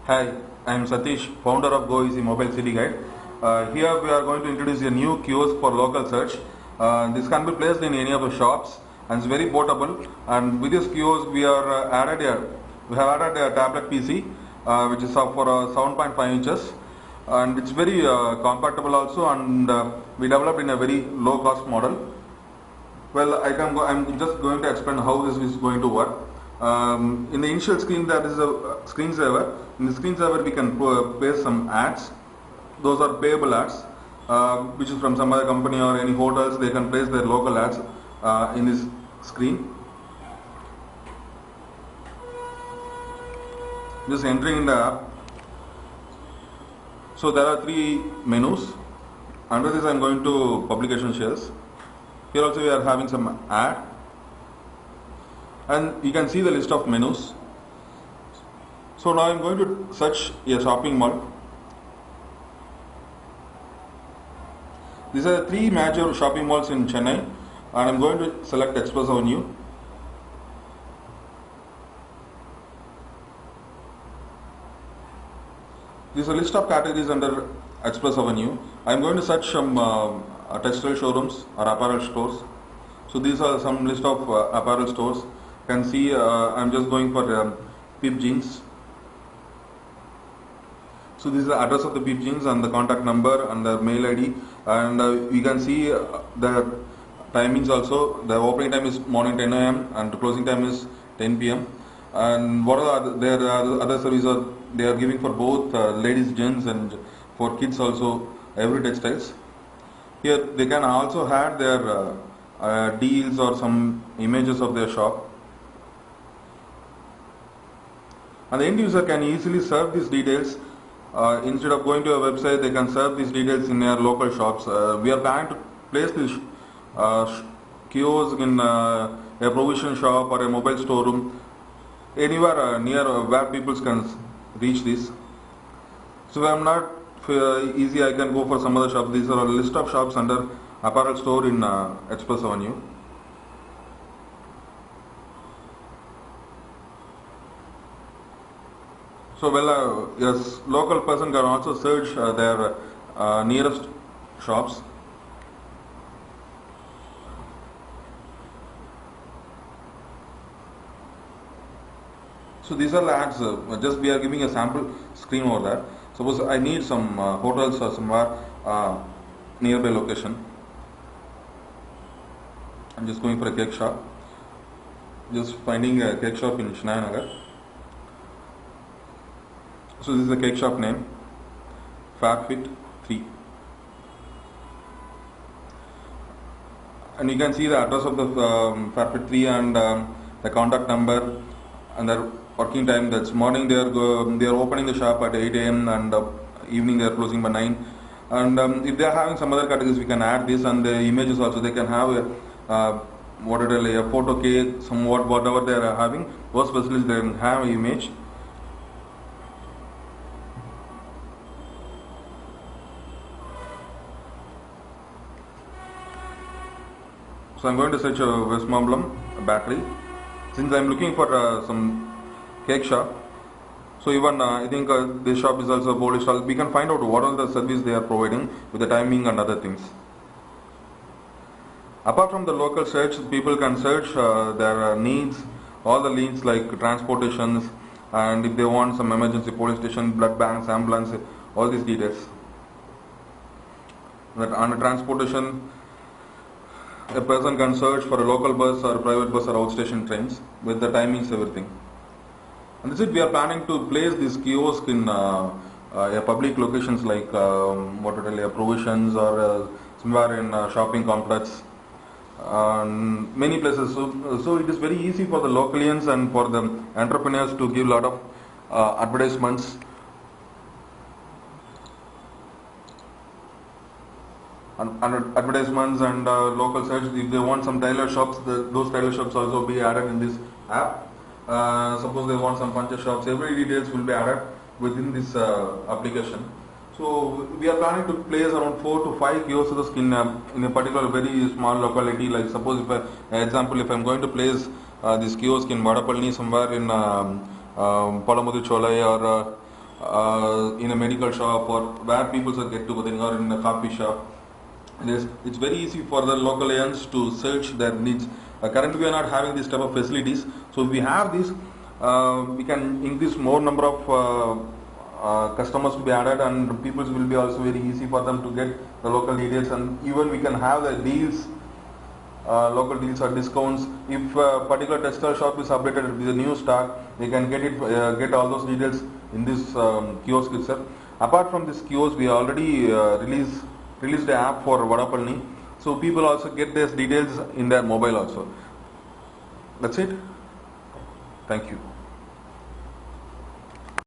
Hi, I am Satish, founder of GoEasy Mobile City Guide. Here we are going to introduce a new kiosk for local search. This can be placed in any of the shops and it's very portable. And with this kiosk, we have added a tablet PC, which is for 7.5 inches, and it's very compatible also. And we developed in a very low cost model. Well, I'm just going to explain how this is going to work. In the initial screen, there is a screensaver. In the screensaver, we can paste some ads. Those are payable ads, which is from some other company or any hotels. They can place their local ads in this screen. Just entering in the app. So there are three menus. Under this, I'm going to publication shares. Here also we are having some ad, and you can see the list of menus. So now I'm going to search a shopping mall. These are the three major shopping malls in Chennai, and I'm going to select Express Avenue. This is a list of categories under Express Avenue. I'm going to search some textile showrooms or apparel stores. So these are some list of apparel stores. You can see I'm just going for Peep Jeans. So this is the address of the Peep Jeans and the contact number and the mail ID, and you can see the timings also. The opening time is morning 10 a.m. and the closing time is 10 p.m. And what are their other services they are giving for both ladies, gents, and for kids also, every textiles. Here they can also add their deals or some images of their shop, and the end user can easily serve these details. Instead of going to a website, they can serve these details in their local shops. We are planning to place this kiosk in a provision shop or a mobile storeroom, anywhere near where people can reach this. So if I'm not easy, I can go for some other shop. These are a list of shops under apparel store in Express Avenue. So yes, local person can also search their nearest shops. So these are the ads. Just we are giving a sample screen over there. Suppose I need some hotels or somewhere nearby location. I'm just going for a cake shop. Just finding a cake shop in Shinai Nagar. So this is the cake shop name, FabFit 3. And you can see the address of the FabFit 3 and the contact number and their working time. That's morning they are opening the shop at 8 a.m. and evening they are closing by 9. And if they are having some other categories, we can add this, and the images also. They can have a photo cake, somewhat whatever they are having. Those facilities they can have an image. So I'm going to search Westmoreland battery. Since I'm looking for some cake shop, so even I think this shop is also Polish style. We can find out what are the service they are providing with the timing and other things. Apart from the local search, people can search their needs, all the needs like transportations, and if they want some emergency police station, blood banks, ambulance, all these details. That on a transportation, a person can search for a local bus or a private bus or outstation trains with the timings, everything. And that's it. We are planning to place this kiosk in public locations like provisions or somewhere in shopping complex, many places. So it is very easy for the localians and for the entrepreneurs to give a lot of advertisements. Advertisements and local search. If they want some tailor shops, those tailor shops also be added in this app. Suppose they want some puncher shops, every details will be added within this application. So we are planning to place around 4 to 5 kiosks in a particular very small locality. Like suppose if I'm going to place this kiosk in Vadapalni, somewhere in Palamudi Cholai or in a medical shop or where people are get together or in a coffee shop. It's very easy for the local agents to search their needs. Currently, we are not having this type of facilities. So if we have this, we can increase more number of customers to be added, and people will be also very easy for them to get the local details, and even we can have the deals, local deals or discounts. If a particular textile shop is updated with a new stock, they can get all those details in this kiosk itself. Apart from this kiosk, we already released the app for Vadapalni, so people also get these details in their mobile also. That's it. Thank you.